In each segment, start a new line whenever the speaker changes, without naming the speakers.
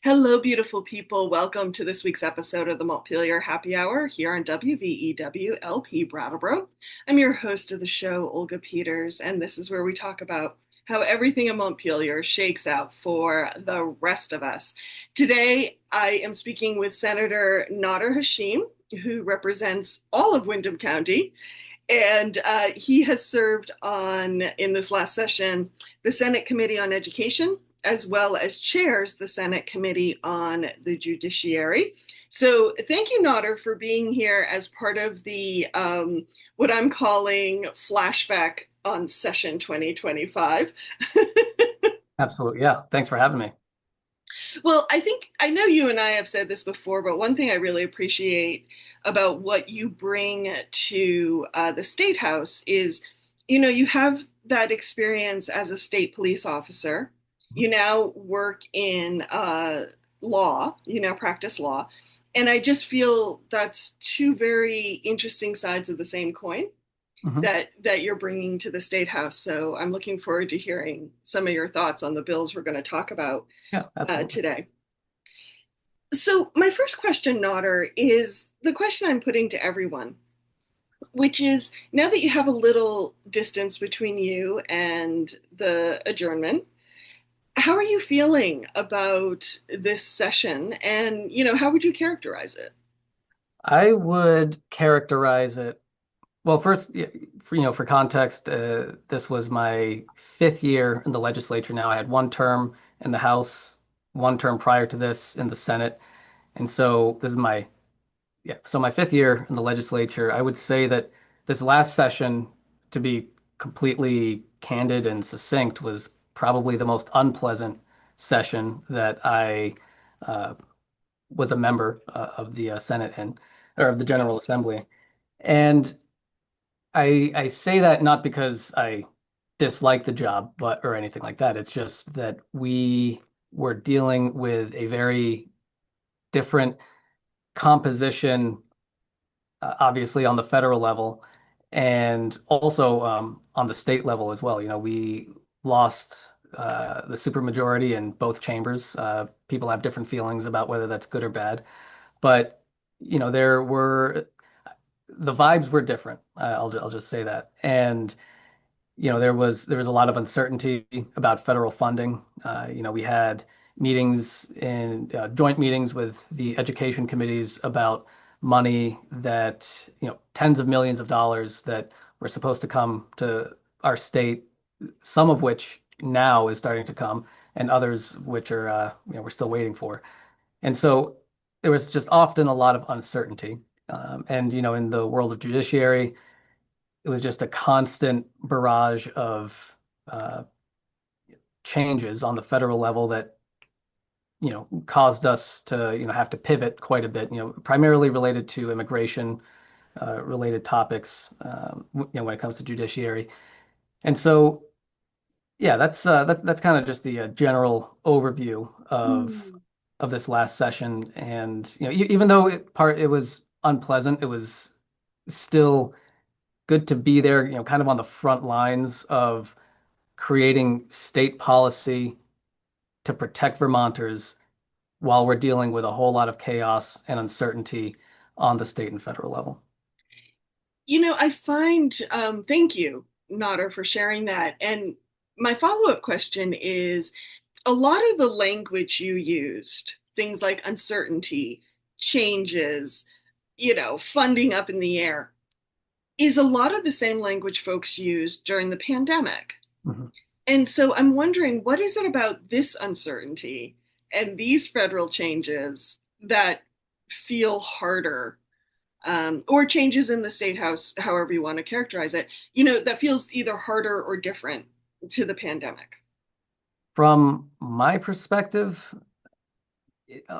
Hello, beautiful people. Welcome to this week's episode of the Montpelier Happy Hour here on WVEW-LP Brattleboro. I'm your host of the show, Olga Peters, and this is where we talk about how everything in Montpelier shakes out for the rest of us. Today, I am speaking with Senator Nader Hashim, who represents all of Windham County. And he has served in this last session, the Senate Committee on Education, as well as chairs the Senate Committee on the Judiciary. So thank you, Nader, for being here as part of the what I'm calling flashback on session 2025.
Absolutely. Yeah. Thanks for having me.
Well, I know you and I have said this before, but one thing I really appreciate about what you bring to the State House is, you have that experience as a state police officer. You now work in law, you now practice law. And I just feel that's two very interesting sides of the same coin
Hmm.
that you're bringing to the State House. So I'm looking forward to hearing some of your thoughts on the bills we're going to talk about
Yeah, absolutely.
today. So, my first question, Nodder, is the question I'm putting to everyone, which is now that you have a little distance between you and the adjournment, how are you feeling about this session? And, how would you characterize it?
I would characterize it, well, first, for context, this was my fifth year in the legislature now. I had one term in the House, one term prior to this in the Senate. And so this is my fifth year in the legislature. I would say that this last session, to be completely candid and succinct, was probably the most unpleasant session that I uh, was a member of the Senate and or of the General
Interesting.
Assembly. And I say that not because I dislike the job, but or anything like that. It's just that we were dealing with a very different composition, obviously on the federal level, and also on the state level as well. We lost the supermajority in both chambers. People have different feelings about whether that's good or bad, but there were the vibes were different. I'll just say that, and there was a lot of uncertainty about federal funding. We had meetings in joint meetings with the education committees about money that tens of millions of dollars that were supposed to come to our state, some of which now is starting to come, and others which are we're still waiting for. And so there was just often a lot of uncertainty. And in the world of judiciary, it was just a constant barrage of uh, changes on the federal level that caused us to have to pivot quite a bit. Primarily related to immigration related topics. When it comes to judiciary, and so yeah, that's kind of just the general overview
Hmm.
of this last session. And even though it was unpleasant, it was still good to be there, kind of on the front lines of creating state policy to protect Vermonters while we're dealing with a whole lot of chaos and uncertainty on the state and federal level.
I find, thank you, Nodder, for sharing that. And my follow-up question is a lot of the language you used, things like uncertainty, changes, funding up in the air, is a lot of the same language folks used during the pandemic.
Mhm.
And so I'm wondering, what is it about this uncertainty and these federal changes that feel harder, or changes in the state house, however you want to characterize it, that feels either harder or different to the pandemic?
From my perspective,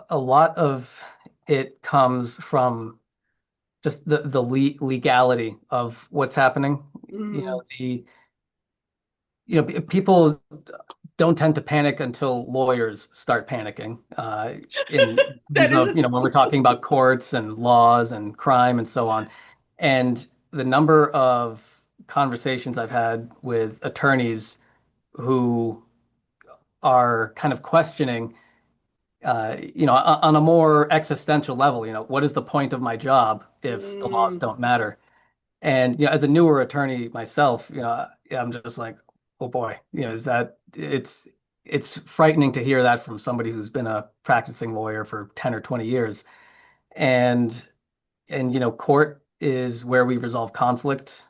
a lot of it comes from just the legality of what's happening. You
Mm,
know, the people don't tend to panic until lawyers start panicking. In
that
terms
is
of
a
when we're talking about courts and laws and crime and so on, and the number of conversations I've had with attorneys who are kind of questioning, on a more existential level, what is the point of my job if the laws
Mm.
don't matter? And as a newer attorney myself, I'm just like, oh boy, is that it's frightening to hear that from somebody who's been a practicing lawyer for 10 or 20 years. And court is where we resolve conflict.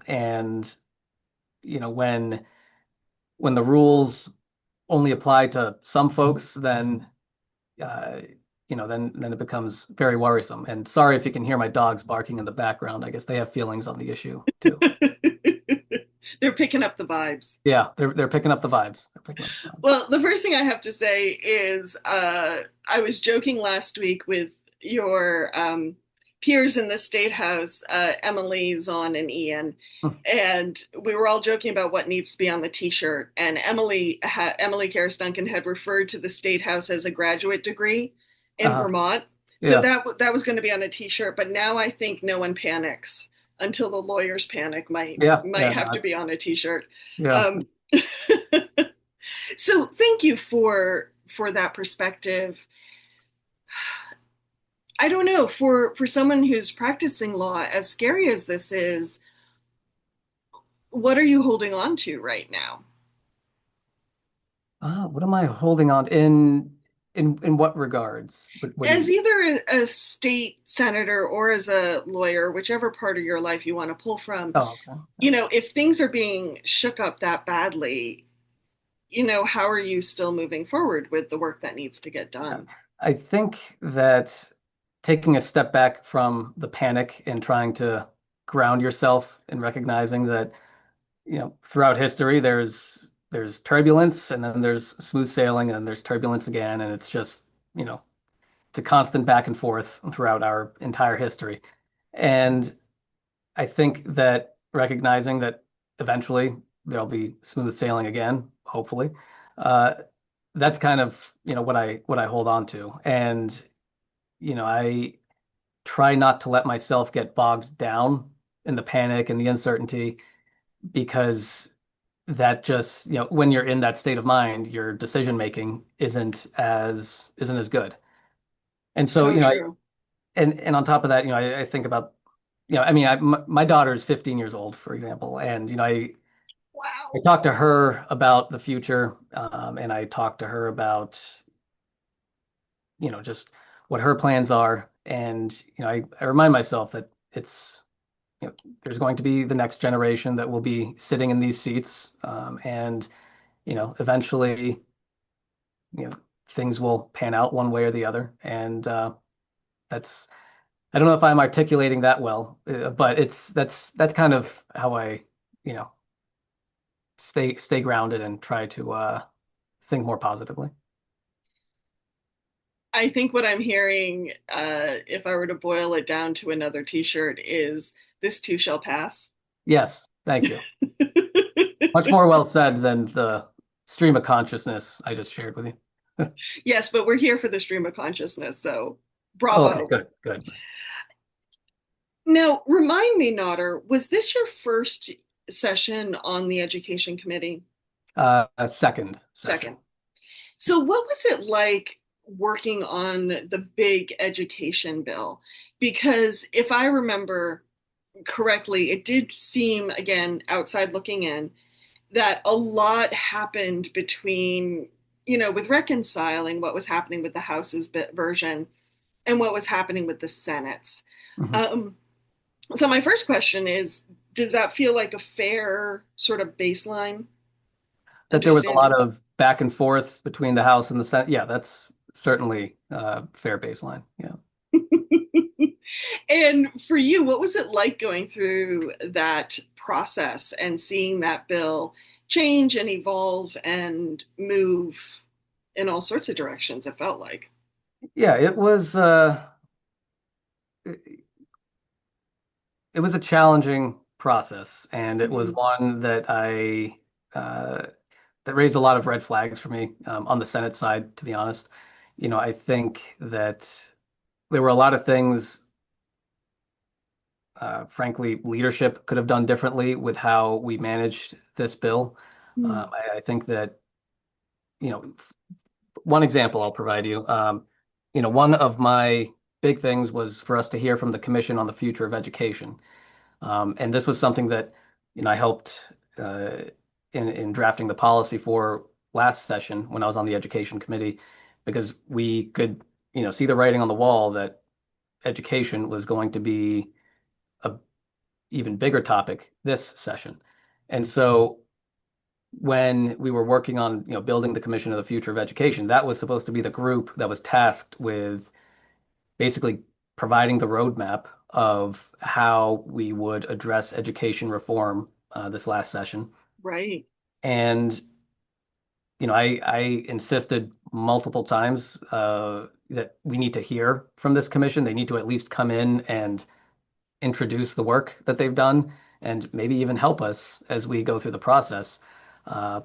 And when the rules only apply to some folks, then uh, then it becomes very worrisome. And sorry if you can hear my dogs barking in the background. I guess they have feelings on the issue too.
They're picking up the vibes.
Yeah, they're picking up the vibes. They're picking up the vibes.
Well, the first thing I have to say is I was joking last week with your peers in the State House, Emily, Zahn, and Ian,
Hmm.
and we were all joking about what needs to be on the T-shirt. And Emily Karras Duncan had referred to the State House as a graduate degree in
Uh-huh.
Vermont, so
Yeah,
that was going to be on a T-shirt. But now I think no one panics until the lawyers panic.
yeah,
Might
yeah,
have to
no,
be on a T-shirt.
yeah.
Um, so thank you for that perspective. I don't know, for someone who's practicing law, as scary as this is, what are you holding on to right now?
What am I holding on in what regards? What do you
As
mean?
either a state senator or as a lawyer, whichever part of your life you want to pull from,
Oh, okay. Yeah.
if things are being shook up that badly, how are you still moving forward with the work that needs to get
Yeah.
done?
I think that taking a step back from the panic and trying to ground yourself and recognizing that, throughout history, there's turbulence and then there's smooth sailing and then there's turbulence again, and it's just, it's a constant back and forth throughout our entire history. And I think that recognizing that eventually there'll be smooth sailing again, hopefully, uh, that's kind of, what I hold on to. And, I try not to let myself get bogged down in the panic and the uncertainty because that just, when you're in that state of mind, your decision making isn't as good. And so,
So true.
and on top of that, I think about, I mean, my daughter is 15 years old, for example, and I
Wow.
talked to her about the future, and I talked to her about, just what her plans are, and I remind myself that there's going to be the next generation that will be sitting in these seats, and eventually, you know, things will pan out one way or the other, and that's I don't know if I'm articulating that well, but that's kind of how I, you know, stay grounded and try to think more positively.
I think what I'm hearing, if I were to boil it down to another T-shirt, is "This too shall pass."
Yes, thank you. Much more well said than the stream of consciousness I just shared with you.
Yes, but we're here for the stream of consciousness, so
Okay,
bravo.
good, good.
Now, remind me, Nader, was this your first session on the education committee?
A second session.
Second. So, what was it like working on the big education bill? Because if I remember correctly, it did seem, again, outside looking in, that a lot happened between, with reconciling what was happening with the House's version and what was happening with the Senate's.
Mhm.
Um, so, my first question is, does that feel like a fair sort of baseline
That there was a lot
understanding?
of back and forth between the House and the Senate. Yeah, that's certainly fair baseline. Yeah.
And for you, what was it like going through that process and seeing that bill change and evolve and move in all sorts of directions, it felt like?
Yeah, it was a challenging process, and it was
Mm-hmm.
one uh, that raised a lot of red flags for me on the Senate side, to be honest. I think that there were a lot of things, frankly, leadership could have done differently with how we managed this bill.
Mm-hmm.
I think that, you know, one example I'll provide you. One of my big things was for us to hear from the Commission on the Future of Education. And this was something that, I helped in drafting the policy for last session when I was on the Education Committee, because we could, see the writing on the wall that education was going to be a even bigger topic this session. And so when we were working on, building the Commission of the Future of Education, that was supposed to be the group that was tasked with basically providing the roadmap of how we would address education reform this last session.
Right.
And, I insisted multiple times that we need to hear from this commission. They need to at least come in and introduce the work that they've done and maybe even help us as we go through the process. Uh,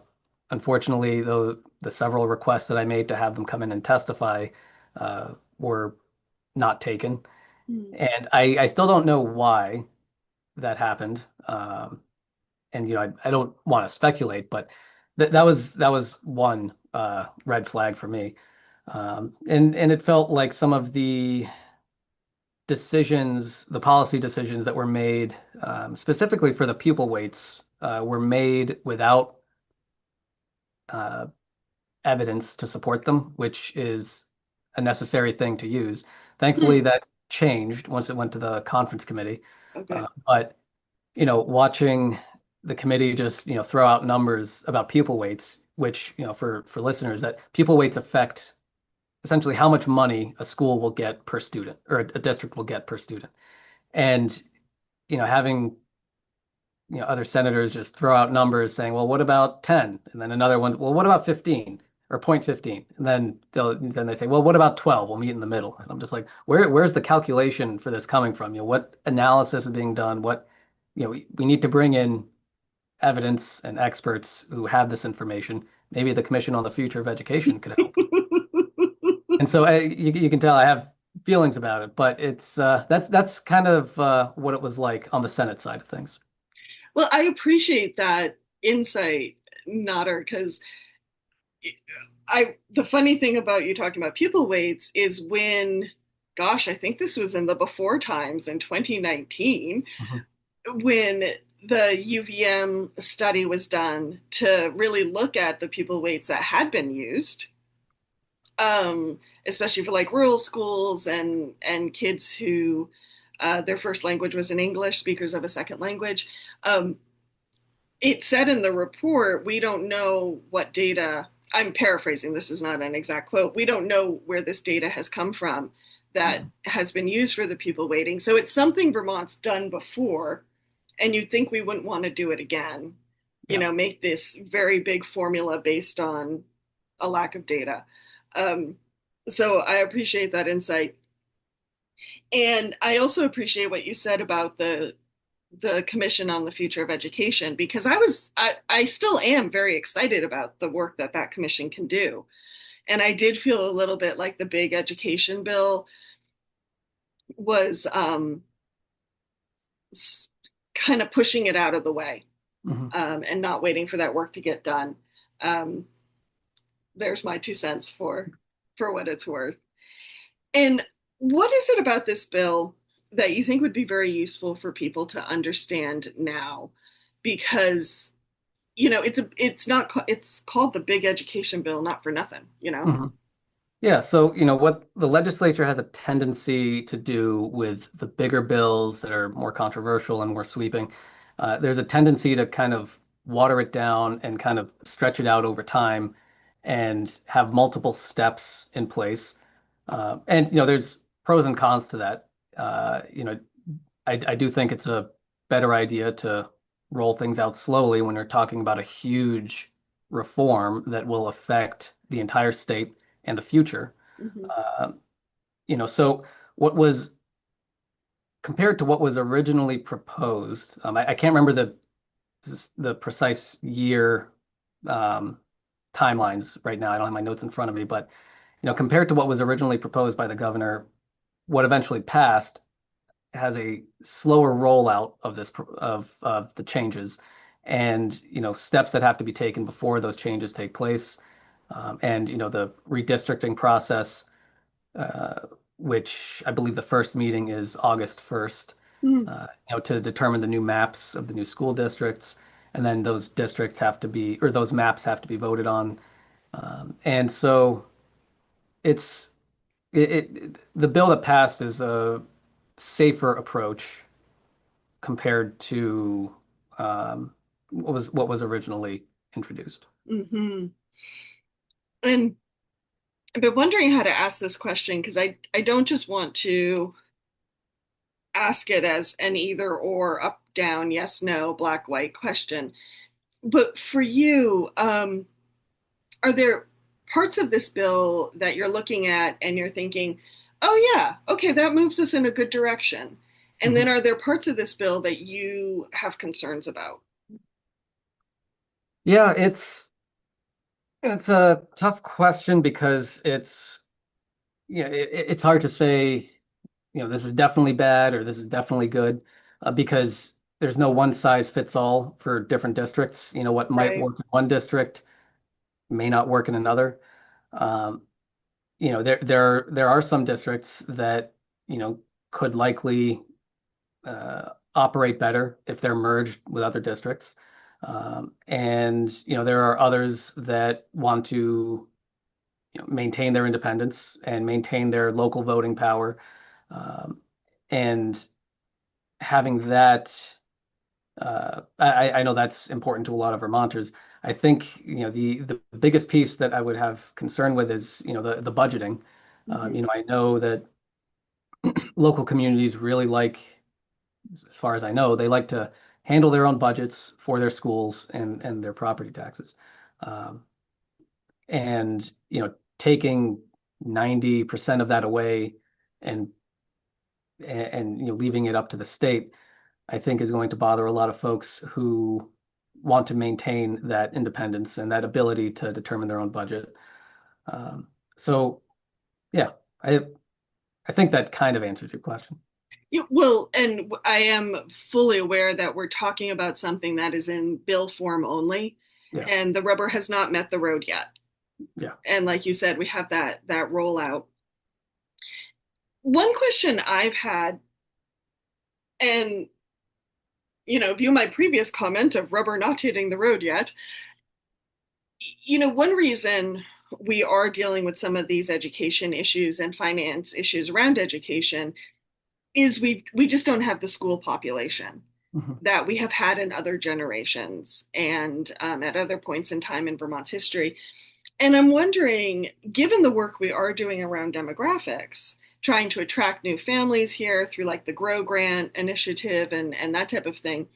Unfortunately, though, the several requests that I made to have them come in and testify were not taken.
Mm.
And I still don't know why that happened. And I don't want to speculate, but that was one red flag for me. And it felt like some of the decisions, the policy decisions that were made, specifically for the pupil weights, were made without uh, evidence to support them, which is a necessary thing to use. Thankfully,
Hmm.
that changed once it went to the conference committee.
Okay.
But watching the committee just throw out numbers about pupil weights, which for listeners, that pupil weights affect essentially how much money a school will get per student or a district will get per student. And having other senators just throw out numbers saying, well, what about 10? And then another one, well, what about 15 or 0.15? And then they say, well, what about 12? We'll meet in the middle. And I'm just like, where's the calculation for this coming from? What analysis is being done? We need to bring in evidence and experts who have this information. Maybe the Commission on the Future of Education could help. And so you can tell I have feelings about it, but it's that's kind of what it was like on the Senate side of things.
Well, I appreciate that insight, Nader, because the funny thing about you talking about pupil weights is when, gosh, I think this was in the before times in 2019,
Mhm.
when the UVM study was done to really look at the pupil weights that had been used, especially for like rural schools and kids who their first language was in English, speakers of a second language. It said in the report, we don't know what data, I'm paraphrasing, this is not an exact quote, we don't know where this data has come from that
Mhm.
has been used for the pupil weighting. So it's something Vermont's done before, and you'd think we wouldn't want to do it again,
Yeah.
make this very big formula based on a lack of data. Um, so I appreciate that insight. And I also appreciate what you said about the Commission on the Future of Education, because I still am very excited about the work that that commission can do. And I did feel a little bit like the big education bill was kind of pushing it out of the way,
Mhm.
and not waiting for that work to get done. Um, there's my 2 cents for what it's worth. And what is it about this bill that you think would be very useful for people to understand now? Because it's not it's called the big education bill not for nothing.
Mhm. Yeah, so what the legislature has a tendency to do with the bigger bills that are more controversial and more sweeping, there's a tendency to kind of water it down and kind of stretch it out over time and have multiple steps in place. And there's pros and cons to that. I do think it's a better idea to roll things out slowly when you're talking about a huge reform that will affect the entire state and the future.
Hmm.
Uh, so what was compared to what was originally proposed, I can't remember the precise year um, timelines right now. I don't have my notes in front of me, but compared to what was originally proposed by the governor, what eventually passed has a slower rollout of this of the changes, and steps that have to be taken before those changes take place. And the redistricting process, uh, which I believe the first meeting is August 1st,
Mm,
to determine the new maps of the new school districts. And then those districts have to be, or those maps have to be voted on. And so it's the bill that passed is a safer approach compared to what was originally introduced.
hmm. And I've been wondering how to ask this question because I don't just want to ask it as an either or, up, down, yes, no, black, white question. But for you, are there parts of this bill that you're looking at and you're thinking, oh, yeah, okay, that moves us in a good direction? And then
Mhm.
are there parts of this bill that you have concerns about?
Yeah, it's a tough question because it's hard to say, this is definitely bad or this is definitely good, because there's no one size fits all for different districts. What might
Right.
work in one district may not work in another. Um, there are some districts that, could likely operate better if they're merged with other districts. And there are others that want to maintain their independence and maintain their local voting power. And having that, I know that's important to a lot of Vermonters. I think the biggest piece that I would have concern with is the budgeting.
Hmm.
I know that local communities really like, as far as I know, they like to handle their own budgets for their schools and their property taxes. Um, and taking 90% of that away and leaving it up to the state, I think is going to bother a lot of folks who want to maintain that independence and that ability to determine their own budget. Um, so yeah, I I think that kind of answers your question.
Yeah, well, and I am fully aware that we're talking about something that is in bill form only,
Yeah,
and the rubber has not met the road yet.
yeah.
And like you said, we have that rollout. One question I've had, and view my previous comment of rubber not hitting the road yet. One reason we are dealing with some of these education issues and finance issues around education is we just don't have the school population
Mhm.
that we have had in other generations and at other points in time in Vermont's history. And I'm wondering, given the work we are doing around demographics, trying to attract new families here through like the Grow Grant initiative and that type of thing,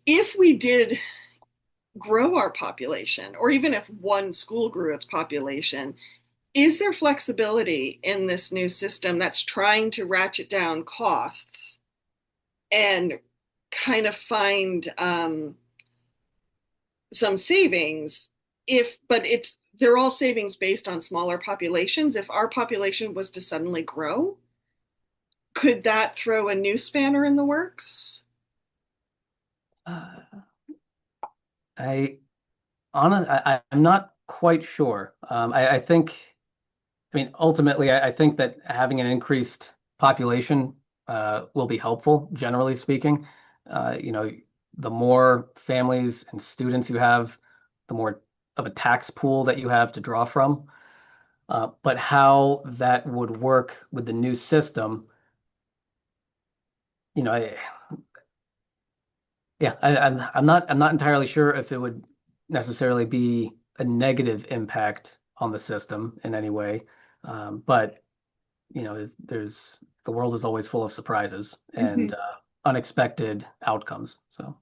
if we did grow our population, or even if one school grew its population, is there flexibility in this new system that's trying to ratchet down costs and kind of find some savings? But they're all savings based on smaller populations. If our population was to suddenly grow, could that throw a new spanner in the works?
Uh, I I'm not quite sure. I think, I mean, ultimately, I think that having an increased population will be helpful, generally speaking. The more families and students you have, the more of a tax pool that you have to draw from. But how that would work with the new system, you know, I, yeah, I'm not entirely sure if it would necessarily be a negative impact on the system in any way. But there's the world is always full of surprises
Mm-hmm.
and unexpected outcomes. So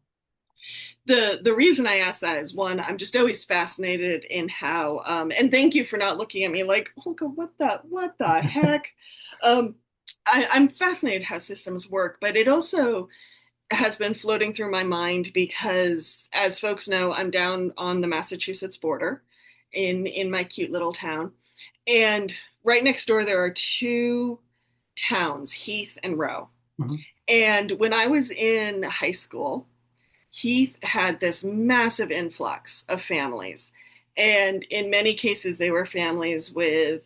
The reason I ask that is, one, I'm just always fascinated in how and thank you for not looking at me like, Olga, what the heck? Um, I'm fascinated how systems work, but it also has been floating through my mind because, as folks know, I'm down on the Massachusetts border in my cute little town. And right next door there are two towns, Heath and Rowe.
mhm.
And when I was in high school, Heath had this massive influx of families. And in many cases, they were families with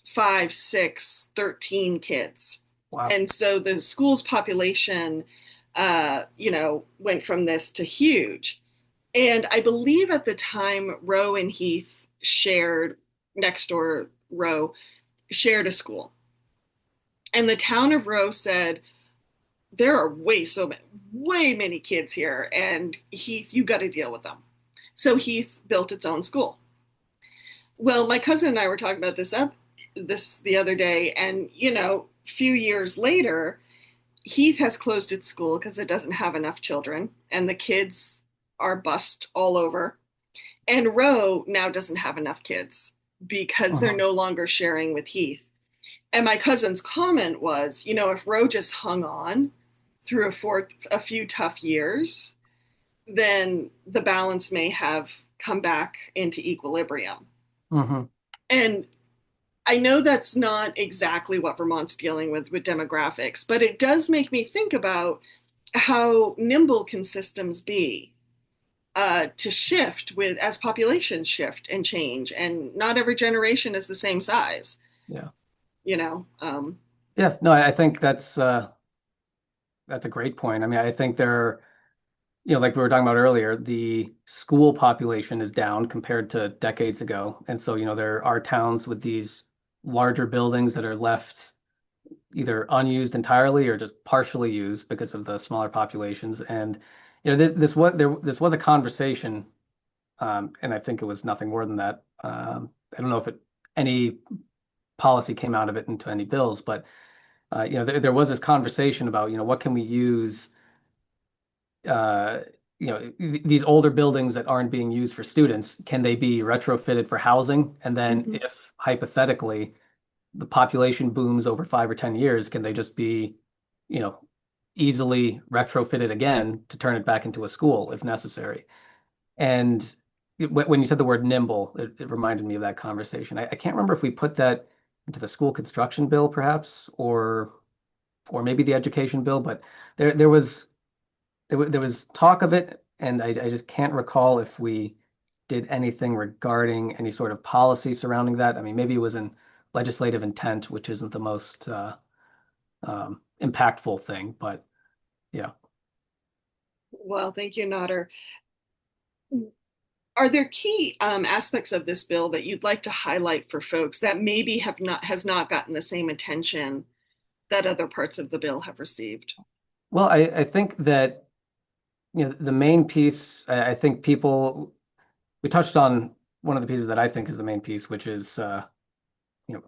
5, 6, 13 kids.
Wow.
And so the school's population, went from this to huge. And I believe at the time, Roe and Heath shared, next door Roe, shared a school. And the town of Roe said, there are way many kids here, and Heath, you got to deal with them. So Heath built its own school. Well, my cousin and I were talking about this the other day, and a few years later, Heath has closed its school because it doesn't have enough children, and the kids are bussed all over. And Roe now doesn't have enough kids because they're
Mhm.
no longer sharing with Heath. And my cousin's comment was, if Roe just hung on through a few tough years, then the balance may have come back into equilibrium.
Mhm.
And I know that's not exactly what Vermont's dealing with demographics, but it does make me think about how nimble can systems be to shift with as populations shift and change, and not every generation is the same size.
Yeah.
You know, um,
Yeah. No, I think that's a great point. I mean, I think there, like we were talking about earlier, the school population is down compared to decades ago. And so, there are towns with these larger buildings that are left either unused entirely or just partially used because of the smaller populations. And, this was a conversation, and I think it was nothing more than that. I don't know if any policy came out of it into any bills, but there was this conversation about, what can we use uh, these older buildings that aren't being used for students, can they be retrofitted for housing? And then
mhm.
if hypothetically the population booms over 5 or 10 years, can they just be, you know, easily retrofitted again to turn it back into a school if necessary? And when you said the word nimble, it reminded me of that conversation. I can't remember if we put that into the school construction bill, perhaps, or maybe the education bill, but there was talk of it, and I just can't recall if we did anything regarding any sort of policy surrounding that. I mean, maybe it was in legislative intent, which isn't the most impactful thing, but yeah.
Well, thank you, Nader. Are there key aspects of this bill that you'd like to highlight for folks that maybe have not has not gotten the same attention that other parts of the bill have received?
Well, I think that the main piece, I think we touched on one of the pieces that I think is the main piece, which is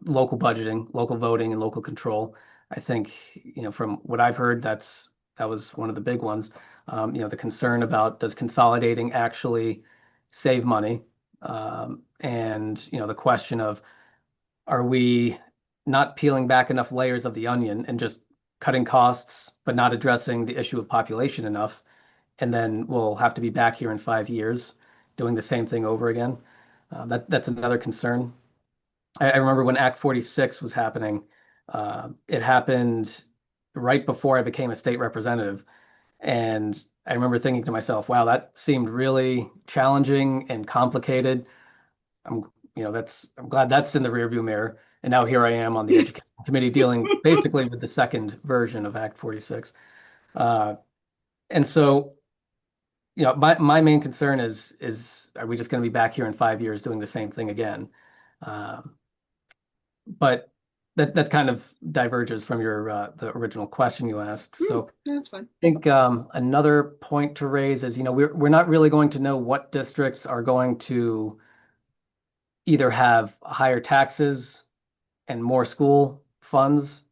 local budgeting, local voting, and local control. I think, from what I've heard, that was one of the big ones. The concern about, does consolidating actually save money? And the question of, are we not peeling back enough layers of the onion and just cutting costs, but not addressing the issue of population enough? And then we'll have to be back here in 5 years doing the same thing over again. That's another concern. I remember when Act 46 was happening. It happened right before I became a state representative. And I remember thinking to myself, wow, that seemed really challenging and complicated. I'm glad that's in the rearview mirror. And now here I am on the education committee dealing basically with the second version of Act 46. Uh, and so, my main concern is are we just going to be back here in 5 years doing the same thing again? Um, but that kind of diverges from your the original question you asked. So
That's fine.
I think another point to raise is, we're not really going to know what districts are going to either have higher taxes and more school funds,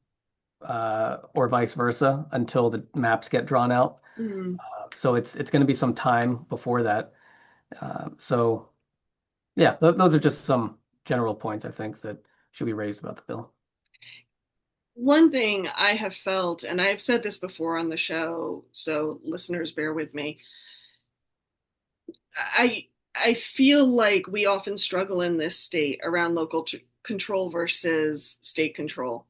or vice versa, until the maps get drawn out.
Mm.
So it's going to be some time before that. So yeah, those are just some general points I think that should be raised about the bill.
One thing I have felt, and I've said this before on the show, so listeners bear with me. I I feel like we often struggle in this state around control versus state control,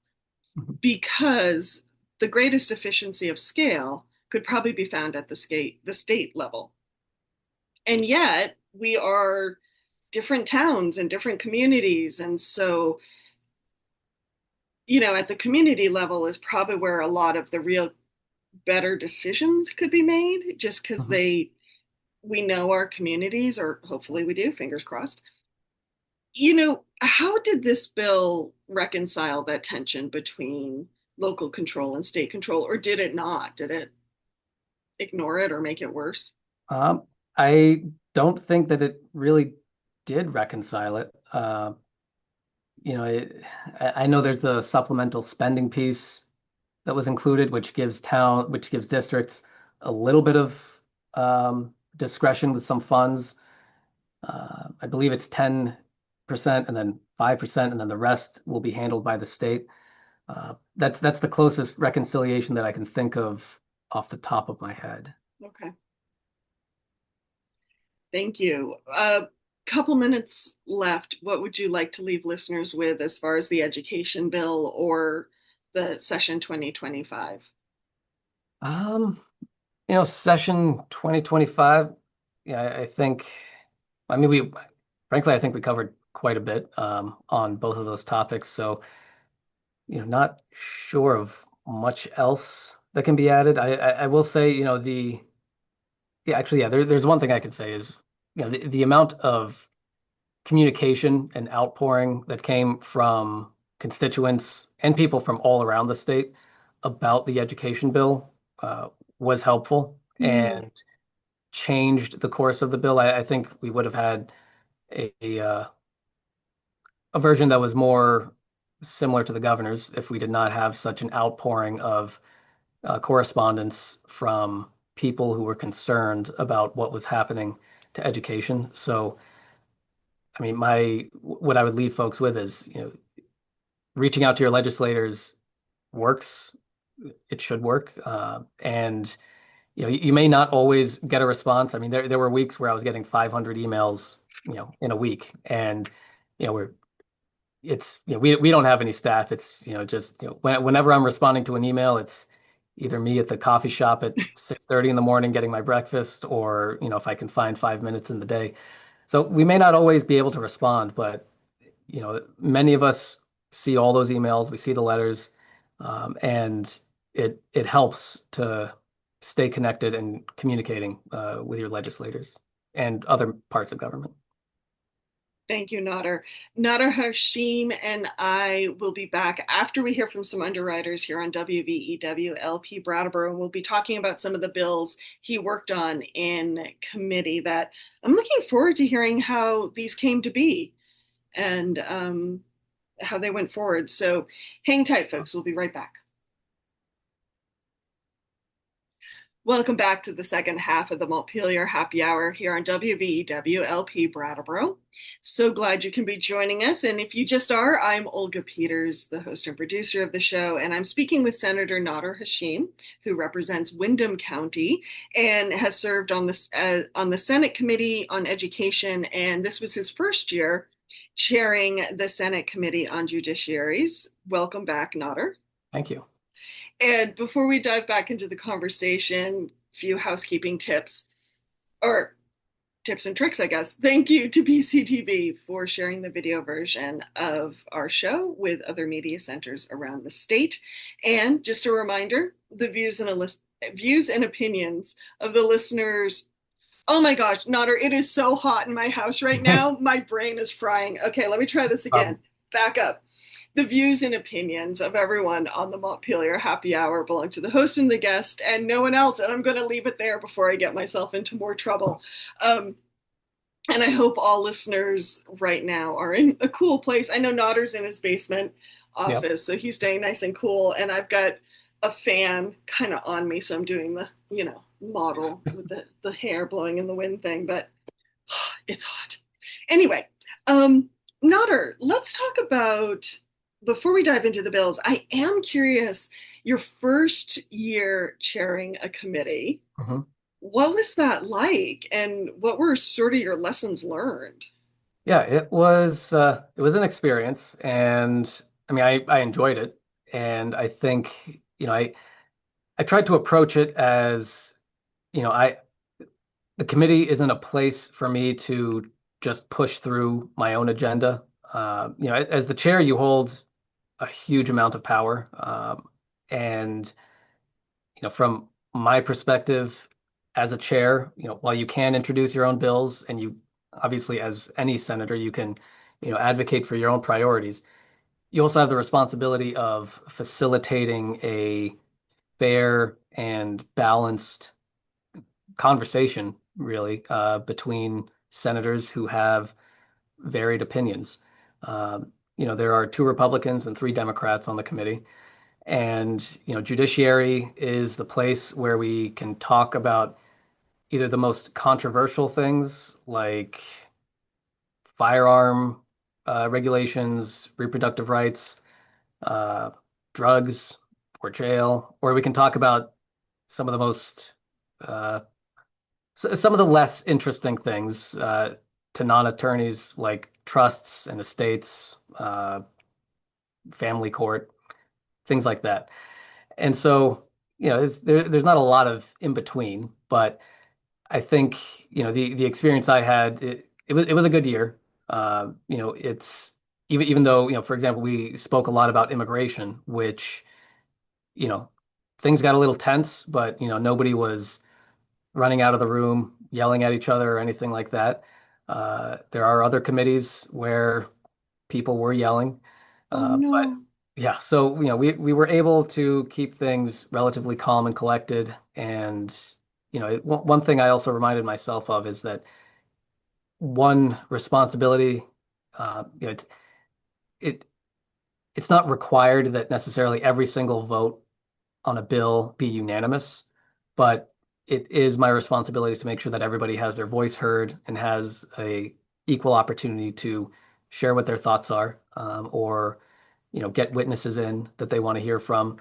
Mhm.
because the greatest efficiency of scale could probably be found at the state level. And yet we are different towns and different communities. And so, at the community level is probably where a lot of the real better decisions could be made, just because
Mhm.
we know our communities, or hopefully we do, fingers crossed. How did this bill reconcile that tension between local control and state control, or did it not? Did it ignore it or make it worse?
Um, I don't think that it really did reconcile it. You know, it, I know there's a supplemental spending piece that was included, which gives districts a little bit of discretion with some funds. I believe it's 10% and then 5%, and then the rest will be handled by the state. That's the closest reconciliation that I can think of off the top of my head.
Okay, thank you. A couple minutes left. What would you like to leave listeners with as far as the education bill or the session 2025?
Um, Session 2025, yeah, I think, I mean, frankly, I think we covered quite a bit on both of those topics. So, not sure of much else that can be added. I will say, yeah, actually, yeah, there's one thing I could say is, the amount of communication and outpouring that came from constituents and people from all around the state about the education bill was helpful
Mm,
and changed the course of the bill. I think we would have had a version that was more similar to the governor's if we did not have such an outpouring of correspondence from people who were concerned about what was happening to education. So, I mean, my what I would leave folks with is, reaching out to your legislators works. It should work, and you may not always get a response. I mean, there were weeks where I was getting 500 emails, in a week, and you know, we're it's we don't have any staff. It's just whenever I'm responding to an email, it's either me at the coffee shop at 6:30 in the morning getting my breakfast, or if I can find 5 minutes in the day. So we may not always be able to respond, but many of us see all those emails, we see the letters, and it helps to stay connected and communicating with your legislators and other parts of government.
thank you, Nader. Nader Hashim and I will be back after we hear from some underwriters here on WVEW LP Brattleboro. We'll be talking about some of the bills he worked on in committee that I'm looking forward to hearing how these came to be and how they went forward. So hang tight, folks. We'll be right back. Welcome back to the second half of the Montpelier Happy Hour here on WVEW LP Brattleboro. So glad you can be joining us. And if you just are, I'm Olga Peters, the host and producer of the show, and I'm speaking with Senator Nader Hashim, who represents Windham County and has served on the Senate Committee on Education. And this was his first year chairing the Senate Committee on Judiciaries. Welcome back, Nader.
Thank you.
And before we dive back into the conversation, a few housekeeping tips or tips and tricks, I guess. Thank you to BCTV for sharing the video version of our show with other media centers around the state. And just a reminder, the views and opinions of the listeners. Oh my gosh, Nader, it is so hot in my house right now. My brain is frying. Okay, let me try this again.
Um,
Back up. The views and opinions of everyone on the Montpelier Happy Hour belong to the host and the guest and no one else. And I'm going to leave it there before I get myself into more trouble. Um, and I hope all listeners right now are in a cool place. I know Notter's in his basement
yep.
office, so he's staying nice and cool. And I've got a fan kind of on me, so I'm doing the, model with the hair blowing in the wind thing, but it's hot. Anyway, Notter, let's talk about, before we dive into the bills, I am curious, your first year chairing a committee,
Mhm.
what was that like? And what were sort of your lessons learned?
Yeah, it was an experience, and I mean, I enjoyed it, and I think I tried to approach it as I the committee isn't a place for me to just push through my own agenda. As the chair, you hold a huge amount of power. And, from my perspective as a chair, while you can introduce your own bills and you obviously, as any senator, you can, advocate for your own priorities. You also have the responsibility of facilitating a fair and balanced conversation, really, between senators who have varied opinions. There are two Republicans and three Democrats on the committee. And, Judiciary is the place where we can talk about either the most controversial things like firearm regulations, reproductive rights, uh, drugs, or jail, or we can talk about some of the most uh, some of the less interesting things to non-attorneys like trusts and estates, family court, things like that. And so, there's not a lot of in between, but I think, the experience I had, it was a good year. It's even though, for example, we spoke a lot about immigration, which, you know, things got a little tense, but, nobody was running out of the room, yelling at each other or anything like that. There are other committees where people were yelling.
Oh
But
no.
yeah, so we were able to keep things relatively calm and collected. And one thing I also reminded myself of is that one responsibility, it it's not required that necessarily every single vote on a bill be unanimous, but it is my responsibility to make sure that everybody has their voice heard and has a equal opportunity to share what their thoughts are, or get witnesses in that they want to hear from,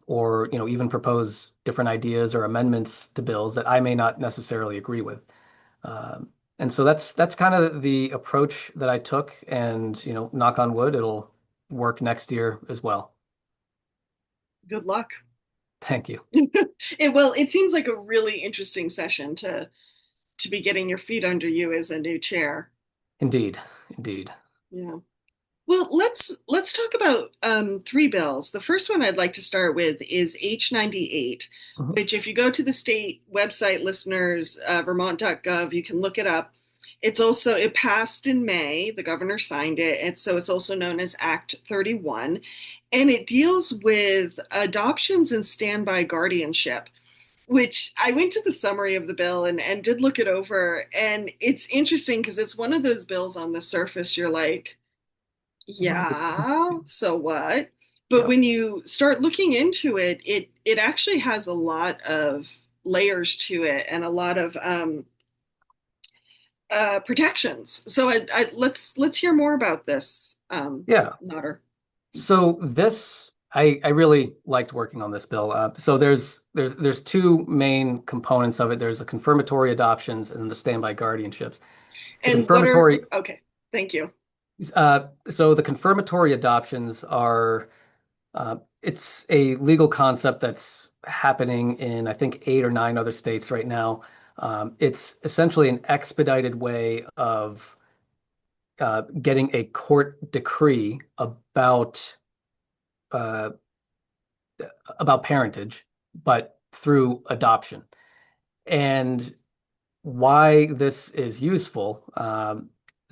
or even propose different ideas or amendments to bills that I may not necessarily agree with. Um, and so that's kind of the approach that I took, and knock on wood, it'll work next year as well.
Good luck.
Thank you.
It seems like a really interesting session to be getting your feet under you as a new chair.
Indeed, indeed.
Yeah. Well, let's talk about three bills. The first one I'd like to start with is H98,
Mhm.
which if you go to the state website, listeners, vermont.gov, you can look it up. It passed in May. The governor signed it, and so it's also known as Act 31, and it deals with adoptions and standby guardianship. Which I went to the summary of the bill and did look it over, and it's interesting because it's one of those bills on the surface you're like,
Right.
yeah, so what? But
Yep.
when you start looking into it, it actually has a lot of layers to it and a lot of protections. So let's hear more about this,
Yeah.
Nader.
So this, I really liked working on this bill. So there's two main components of it. There's the confirmatory adoptions and the standby guardianships. The
And what are
confirmatory,
okay? Thank you.
so the confirmatory adoptions are, it's a legal concept that's happening in, I think, 8 or 9 other states right now. It's essentially an expedited way of getting a court decree uh, about parentage, but through adoption. And why this is useful.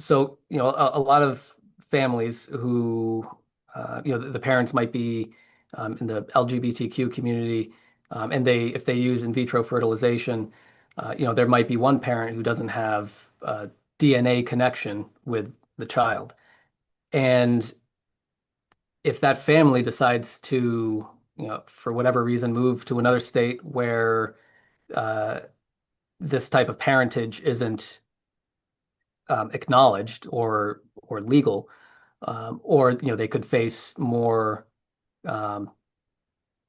So, a lot of families who, the parents might be in the LGBTQ community, and if they use in vitro fertilization, there might be one parent who doesn't have a DNA connection with the child. And if that family decides to, for whatever reason, move to another state where uh, this type of parentage isn't acknowledged or legal, or they could face more um,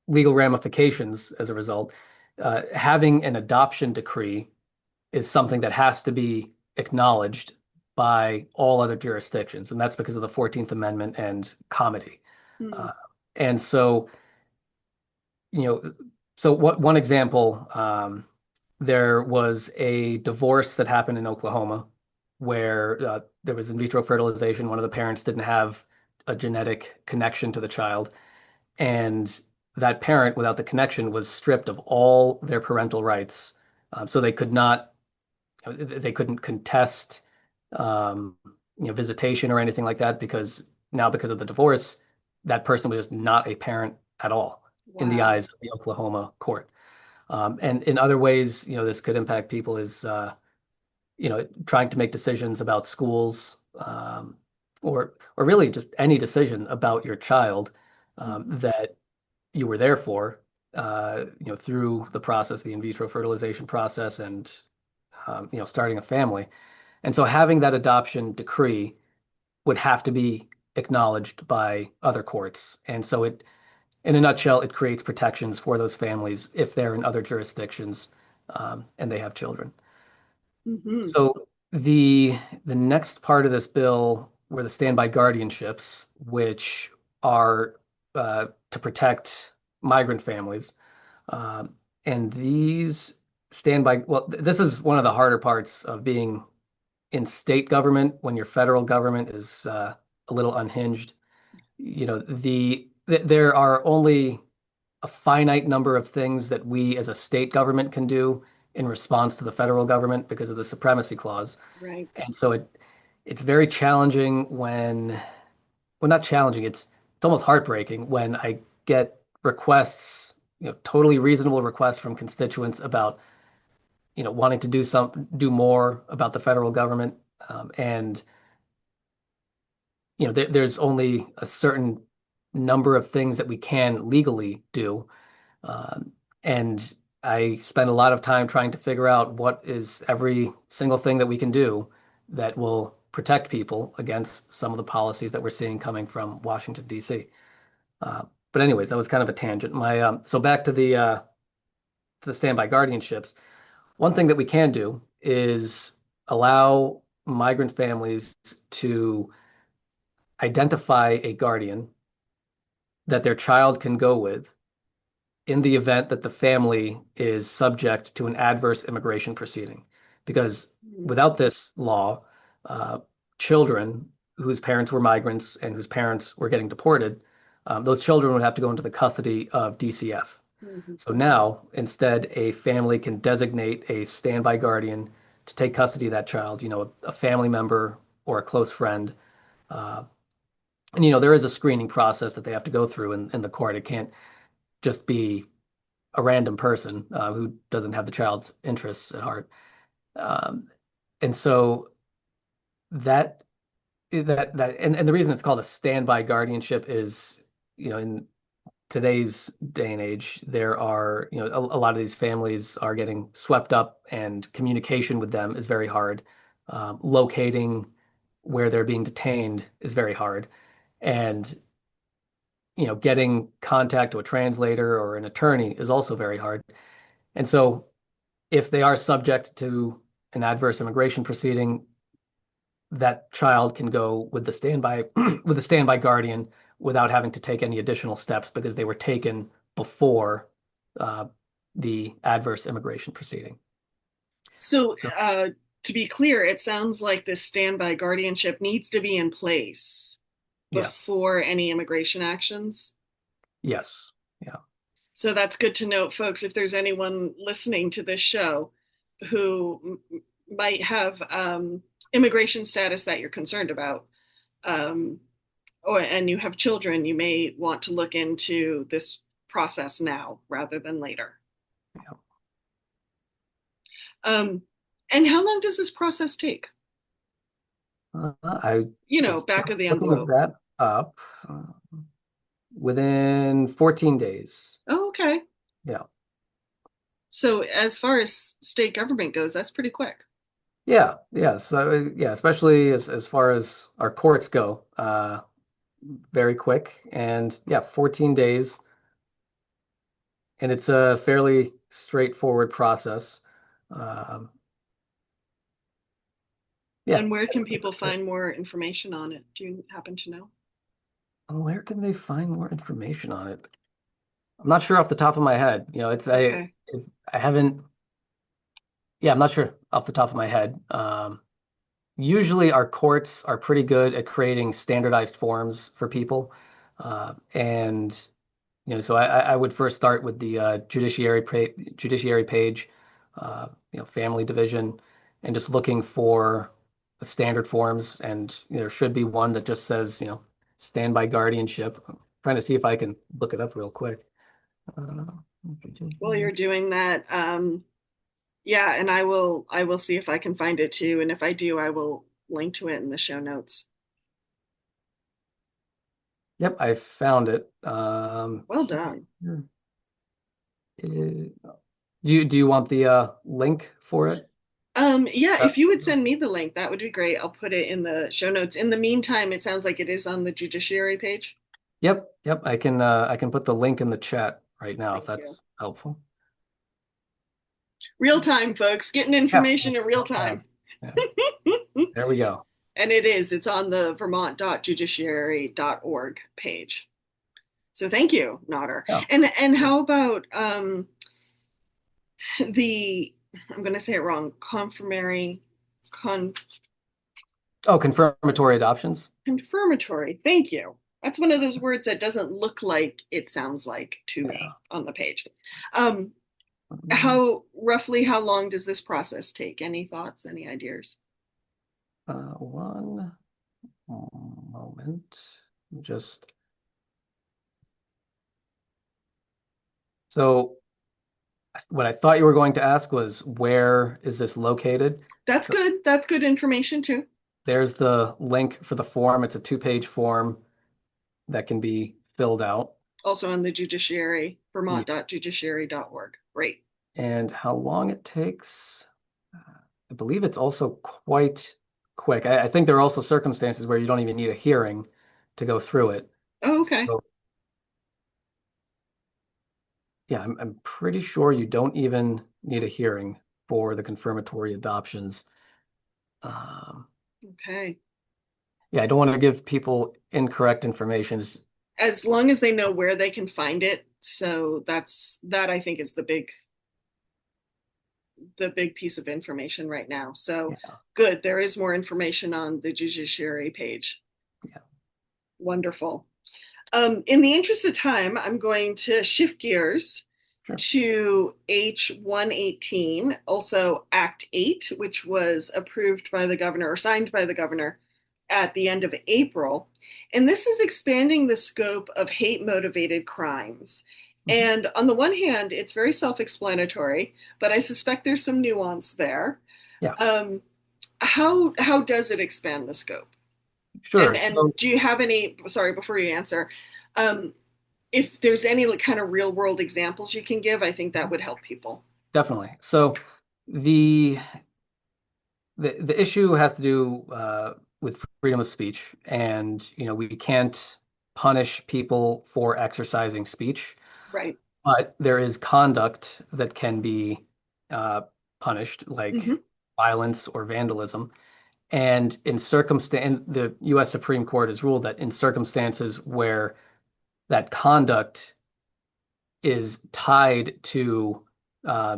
legal ramifications as a result. Having an adoption decree is something that has to be acknowledged by all other jurisdictions, and that's because of the 14th Amendment and comity.
Hmm.
Uh, and so, you know, so what one example, there was a divorce that happened in Oklahoma, where there was in vitro fertilization. One of the parents didn't have a genetic connection to the child, and that parent without the connection was stripped of all their parental rights. So they couldn't contest um, visitation or anything like that because now because of the divorce, that person was just not a parent at all in the eyes
Wow.
of the Oklahoma court. And in other ways, this could impact people is trying to make decisions about schools, or really just any decision about your child
Mhm.
that you were there for, through the process, the in vitro fertilization process, and starting a family. And so having that adoption decree would have to be acknowledged by other courts. And so in a nutshell, it creates protections for those families if they're in other jurisdictions, and they have children.
Mhm.
So the next part of this bill were the standby guardianships, which are to protect migrant families. Um, and these standby, well, this is one of the harder parts of being in state government when your federal government is a little unhinged. There are only a finite number of things that we as a state government can do in response to the federal government because of the supremacy clause.
Right.
And so it's very challenging well, not challenging, it's almost heartbreaking when I get requests, totally reasonable requests from constituents about, wanting to do more about the federal government. And there's only a certain number of things that we can legally do. Um, and I spend a lot of time trying to figure out what is every single thing that we can do that will protect people against some of the policies that we're seeing coming from Washington, D.C. But anyways, that was kind of a tangent. So back to the standby guardianships. One thing that we can do is allow migrant families to identify a guardian that their child can go with in the event that the family is subject to an adverse immigration proceeding. Because
Mhm.
without this law, uh, children whose parents were migrants and whose parents were getting deported, those children would have to go into the custody of DCF.
Mhm.
So now, instead, a family can designate a standby guardian to take custody of that child, a family member or a close friend. Uh, and, there is a screening process that they have to go through in the court. It can't just be a random person who doesn't have the child's interests at heart. Um, and so and the reason it's called a standby guardianship is, in today's day and age, there are, a lot of these families are getting swept up and communication with them is very hard. Locating where they're being detained is very hard. And, getting contact to a translator or an attorney is also very hard. And so if they are subject to an adverse immigration proceeding, that child can go with the standby with the standby guardian without having to take any additional steps because they were taken before uh, the adverse immigration proceeding.
So,
So
to be clear, it sounds like this standby guardianship needs to be in place
yeah,
before any immigration actions.
yes, yeah,
So that's good to note, folks, if there's anyone listening to this show who might have immigration status that you're concerned about, um, and you have children, you may want to look into this process now rather than later.
yeah.
Um, and how long does this process take?
I was
Back of
just
the
looking
envelope.
that up. Within 14 days.
Oh, okay.
Yeah.
So as far as state government goes, that's pretty quick.
Yeah, yeah. So yeah, especially as far as our courts go, very quick. And yeah, 14 days. And it's a fairly straightforward process. Um, yeah.
And where can
It's
people find more information on it? Do you happen to know?
where can they find more information on it? I'm not sure off the top of my head.
Okay.
I haven't. Yeah, I'm not sure off the top of my head. usually our courts are pretty good at creating standardized forms for people. And so I would first start with the judiciary page, family division, and just looking for the standard forms. And there should be one that just says, standby guardianship. I'm trying to see if I can look it up real quick. Uh,
While you're doing that, yeah, and I will see if I can find it too. And if I do, I will link to it in the show notes.
Yep, I found it.
Well done.
Here. Do you want the link for it?
Yeah,
Uh,
if you would send me the link, that would be great. I'll put it in the show notes. In the meantime, it sounds like it is on the Judiciary page.
yep. I can put the link in the chat right now if
Thank you.
that's helpful.
Real time, folks, getting
Yeah,
information in real time.
yeah. There we go.
And it's on the vermont.judiciary.org page. So thank you, Nader.
Yeah.
And how about the I'm going to say it wrong,
Oh, confirmatory adoptions.
confirmatory. Thank you. That's one of those words that doesn't look like it sounds like to
Yeah.
me on the page. How long does this process take? Any thoughts, any ideas?
One moment. Just so what I thought you were going to ask was where is this located?
That's
So
good. That's good information too.
there's the link for the form. It's a two-page form that can be filled out.
Also on the Judiciary,
Yes.
vermont.judiciary.org. Great.
And how long it takes, I believe it's also quite quick. I think there are also circumstances where you don't even need a hearing to go through it.
Oh, okay.
So, yeah, I'm pretty sure you don't even need a hearing for the confirmatory adoptions. Um,
Okay.
yeah, I don't want to give people incorrect information.
As long as they know where they can find it. So that I think is the big piece of information right now. So
Yeah,
good. There is more information on the Judiciary page.
yeah,
Wonderful. In the interest of time, I'm going to shift gears
sure.
to H118, also Act 8, which was approved by the governor or signed by the governor at the end of April. And this is expanding the scope of hate motivated crimes.
Mhm.
And on the one hand, it's very self explanatory, but I suspect there's some nuance there.
Yeah,
Um, how does it expand the scope?
sure.
And
So
do you have any, sorry, before you answer, um, if there's any kind of real world examples you can give, I think that would help people.
definitely. So the the issue has to do with freedom of speech, and we can't punish people for exercising speech,
Right.
but there is conduct that can be uh, punished, like
Hmm.
violence or vandalism. And the U.S. Supreme Court has ruled that in circumstances where that conduct is tied to uh,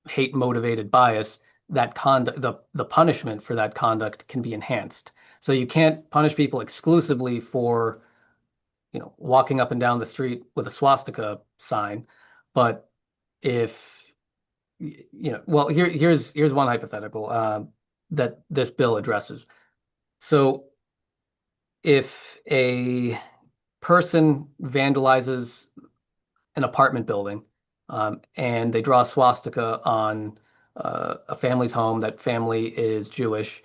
hate motivated bias, that conduct the punishment for that conduct can be enhanced. So you can't punish people exclusively for walking up and down the street with a swastika sign, but if well, here's one hypothetical that this bill addresses. So if a person vandalizes an apartment building, and they draw a swastika on a family's home. That family is Jewish.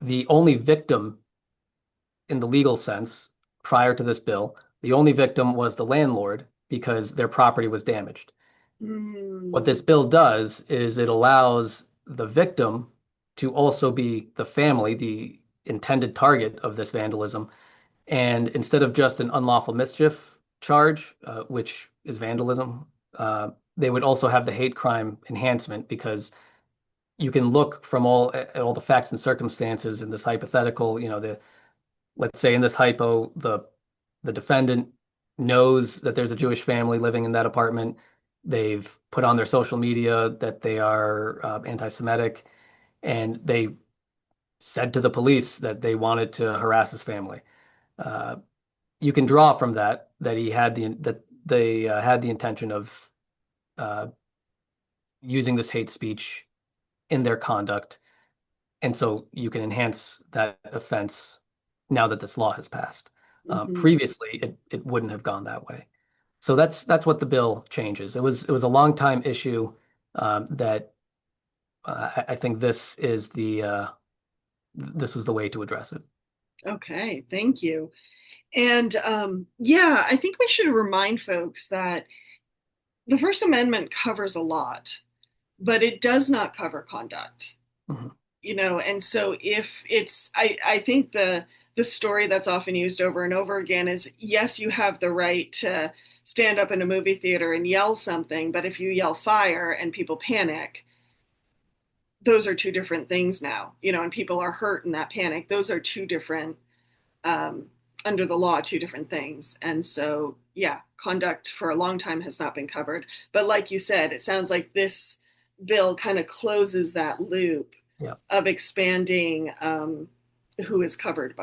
The only victim in the legal sense, prior to this bill, the only victim was the landlord because their property was damaged. What
Mm.
this bill does is it allows the victim to also be the family, the intended target of this vandalism. And instead of just an unlawful mischief charge, which is vandalism, they would also have the hate crime enhancement because you can look from all the facts and circumstances in this hypothetical. Let's say in this hypo, the defendant knows that there's a Jewish family living in that apartment. They've put on their social media that they are anti-Semitic, and they said to the police that they wanted to harass his family. Uh, you can draw from that he had that they had the intention of uh, using this hate speech in their conduct, and so you can enhance that offense now that this law has passed.
Hmm.
Previously, it wouldn't have gone that way. So that's what the bill changes. It was a long time issue that I think this was the way to address it.
Okay, thank you. And yeah, I think we should remind folks that the First Amendment covers a lot, but it does not cover conduct.
Mhm.
And so if I think the story that's often used over and over again is, yes, you have the right to stand up in a movie theater and yell something, but if you yell fire and people panic, those are two different things now, and people are hurt in that panic. Those are two different, um, under the law, two different things. And so, yeah, conduct for a long time has not been covered. But like you said, it sounds like this bill kind of closes that loop
Yeah,
of expanding, who is covered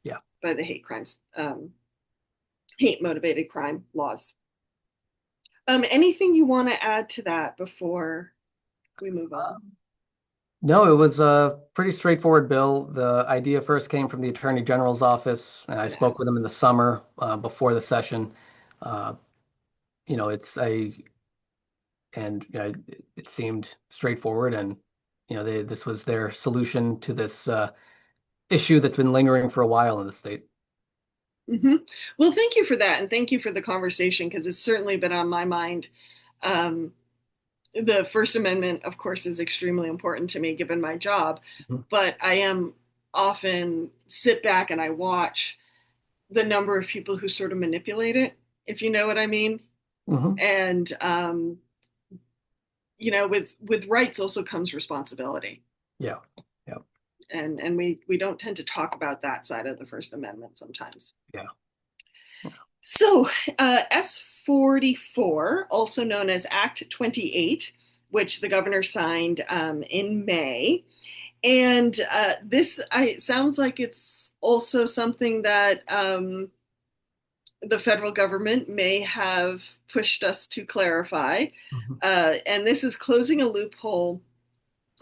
yeah.
by the hate crimes, hate motivated crime laws. Anything you want to add to that before we move on?
No, it was a pretty straightforward bill. The idea first came from the Attorney General's office, and I
It
spoke
has.
with him in the summer before the session. Uh, it's a and it seemed straightforward, and this was their solution to this issue that's been lingering for a while in the state.
Hmm. Well, thank you for that, and thank you for the conversation because it's certainly been on my mind. Um, the First Amendment, of course, is extremely important to me given my job,
Mhm.
but I am often sit back and I watch the number of people who sort of manipulate it, if you know what I mean.
Mhm.
And with rights also comes responsibility,
Yeah, yeah,
and we don't tend to talk about that side of the First Amendment sometimes.
yeah.
So, S44, also known as Act 28, which the governor signed in May. And sounds like it's also something that the federal government may have pushed us to clarify.
Mhm.
And this is closing a loophole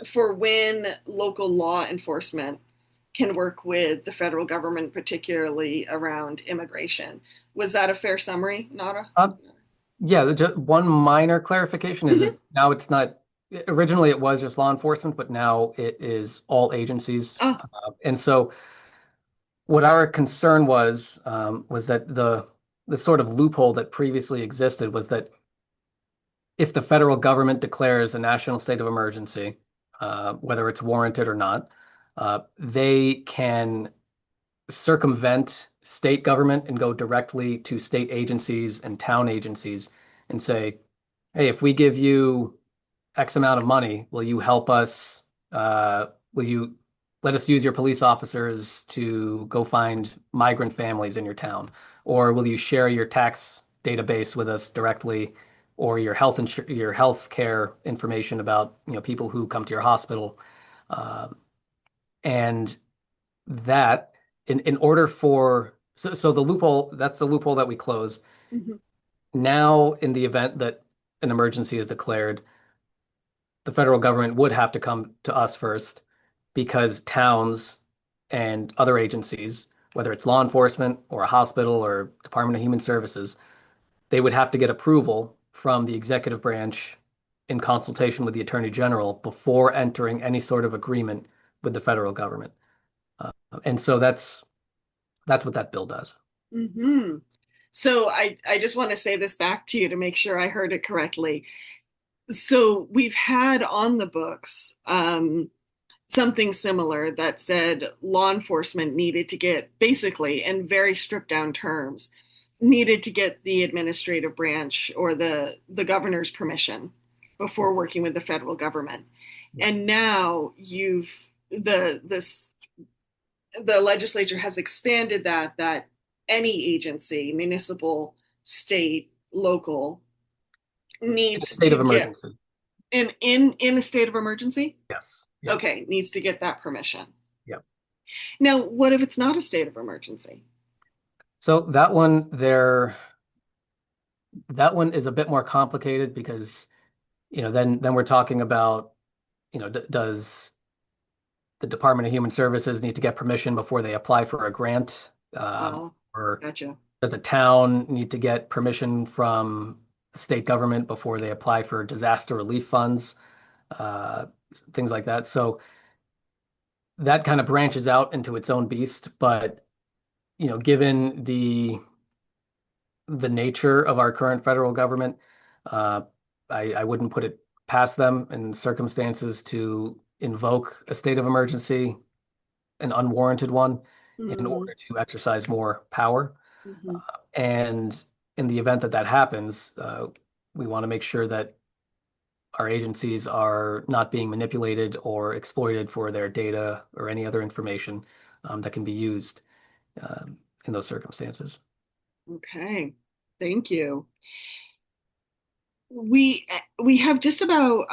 for when local law enforcement can work with the federal government, particularly around immigration. Was that a fair summary, Nada?
Uh, yeah, just one minor clarification is
Mm-hmm.
it's now it's not originally it was just law enforcement, but now it is all agencies.
Oh.
And so what our concern was that the sort of loophole that previously existed was that if the federal government declares a national state of emergency, whether it's warranted or not, they can circumvent state government and go directly to state agencies and town agencies and say, hey, if we give you X amount of money, will you help us? Will you let us use your police officers to go find migrant families in your town? Or will you share your tax database with us directly, or your health care information about people who come to your hospital? Uh, and that in order for so the loophole that's the loophole that we close.
Mm-hmm.
Now, in the event that an emergency is declared, the federal government would have to come to us first because towns and other agencies, whether it's law enforcement or a hospital or Department of Human Services, they would have to get approval from the executive branch in consultation with the Attorney General before entering any sort of agreement with the federal government. Uh, and so that's what that bill does.
Mm-hmm. So I just want to say this back to you to make sure I heard it correctly. So we've had on the books something similar that said law enforcement needed to get, basically in very stripped down terms, needed to get the administrative branch or the governor's permission before working with the federal government.
Yeah.
And now the legislature has expanded that any agency, municipal, state, local,
In a
needs
state
to
of
get
emergency.
in a state of emergency.
Yes. Yeah.
Okay, needs to get that permission. Now, what if it's not a state of emergency?
So that one is a bit more complicated because, then we're talking about, does the Department of Human Services need to get permission before they apply for a grant?
Oh,
Or
gotcha.
does a town need to get permission from the state government before they apply for disaster relief funds? Uh, Things like that. So that kind of branches out into its own beast. But, given the nature of our current federal government, uh, I wouldn't put it past them in circumstances to invoke a state of emergency, an unwarranted one, in
Mm-hmm.
order to exercise more power.
Mm-hmm.
And in the event that that happens, we want to make sure that our agencies are not being manipulated or exploited for their data or any other information that can be used in those circumstances.
Okay. Thank you. We have just about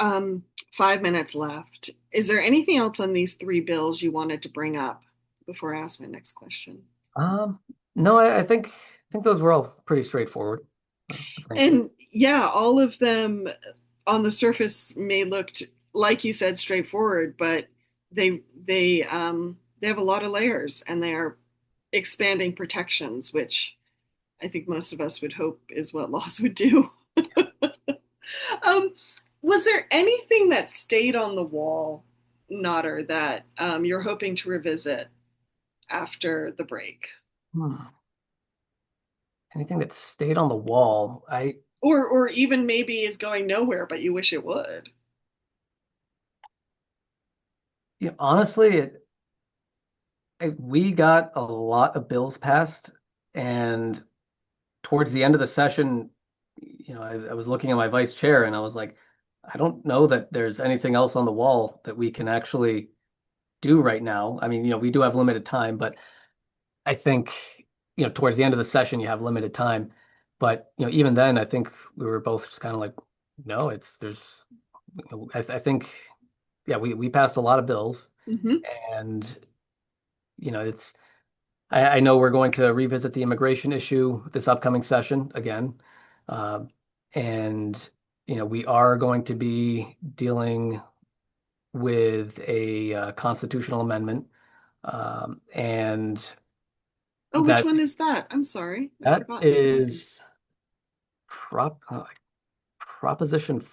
5 minutes left. Is there anything else on these three bills you wanted to bring up before I ask my next question?
Um, no, I think those were all pretty straightforward. Thank you.
And yeah, all of them on the surface may look like you said straightforward, but they have a lot of layers and they are expanding protections, which I think most of us would hope is what laws would do. Um, was there anything that stayed on the wall, Nodder, that you're hoping to revisit after the break?
Hmm. Anything that stayed on the wall?
Or even maybe is going nowhere, but you wish it would.
Honestly, we got a lot of bills passed, and towards the end of the session, I was looking at my vice chair and I was like, I don't know that there's anything else on the wall that we can actually do right now. I mean, we do have limited time, but I think, towards the end of the session, you have limited time. But, even then, I think we were both just kind of like, no, I think, yeah, we passed a lot of bills,
Hmm.
and, it's, I know we're going to revisit the immigration issue this upcoming session again. Um, and, we are going to be dealing with a constitutional amendment. And
Oh, which
that
one is that? I'm sorry, I've
that
forgotten.
is Proposition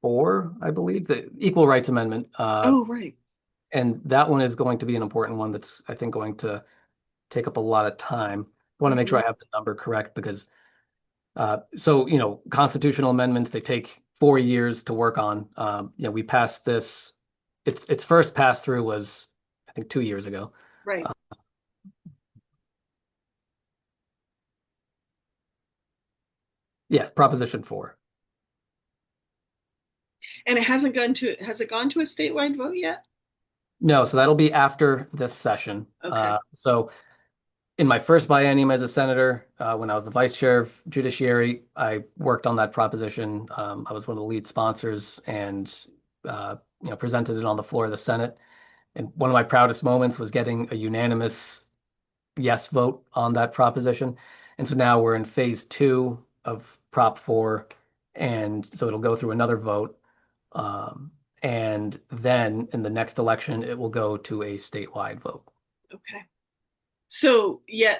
4, I believe, the Equal Rights Amendment.
Oh, right.
And that one is going to be an important one that's, I think, going to take up a lot of time. I want to make sure
Hmm.
I have the number correct because so, constitutional amendments, they take 4 years to work on. We passed this, its first pass through was, I think, 2 years ago.
Right.
Uh, yeah, Proposition 4.
And has it gone to a statewide vote yet?
No, so that'll be after this session.
Okay.
So in my first biennium as a senator, when I was the vice chair of Judiciary, I worked on that proposition. I was one of the lead sponsors and presented it on the floor of the Senate. And one of my proudest moments was getting a unanimous yes vote on that proposition. And so now we're in phase two of Prop 4. And so it'll go through another vote. Um, and then in the next election, it will go to a statewide vote.
Okay. So, yeah,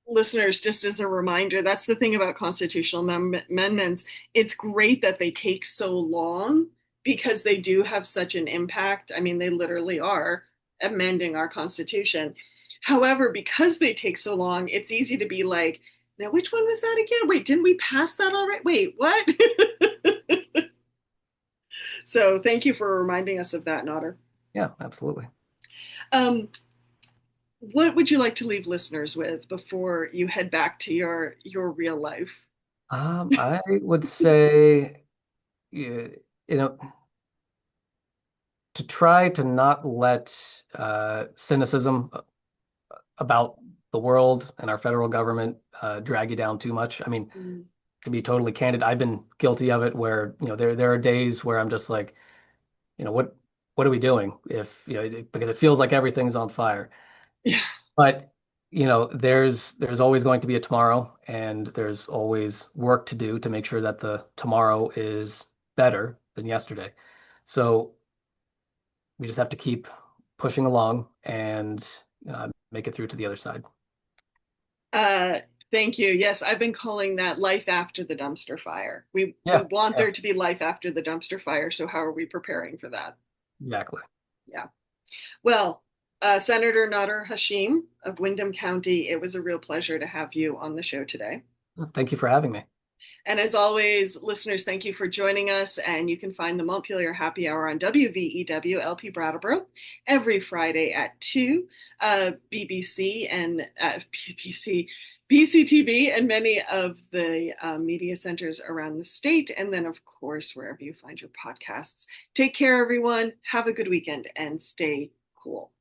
listeners, just as a reminder, that's the thing about constitutional amendments. It's great that they take so long because they do have such an impact. I mean, they literally are amending our Constitution. However, because they take so long, it's easy to be like, now, which one was that again? Wait, didn't we pass that already? Wait, what? So, thank you for reminding us of that, Nodder.
Yeah, absolutely.
Um, what would you like to leave listeners with before you head back to your real life?
I would say, you know, to try to not let cynicism about the world and our federal government drag you down too much. I mean,
Mm.
to be totally candid, I've been guilty of it where, there are days where I'm just like, what are we doing? If, because it feels like everything's on fire.
Yeah.
But there's always going to be a tomorrow, and there's always work to do to make sure that the tomorrow is better than yesterday. So we just have to keep pushing along and make it through to the other side.
Uh, Thank you. Yes, I've been calling that life after the dumpster fire. We
Yeah,
want
yeah,
there to be life after the dumpster fire, so how are we preparing for that?
exactly.
Yeah. Well, Senator Nader Hashim of Windham County, it was a real pleasure to have you on the show today.
Thank you for having me.
And as always, listeners, thank you for joining us. And you can find the Montpelier Happy Hour on WVEW LP Brattleboro every Friday at 2, BBC and BBC, BCTV, and many of the media centers around the state. And then, of course, wherever you find your podcasts. Take care, everyone. Have a good weekend and stay cool.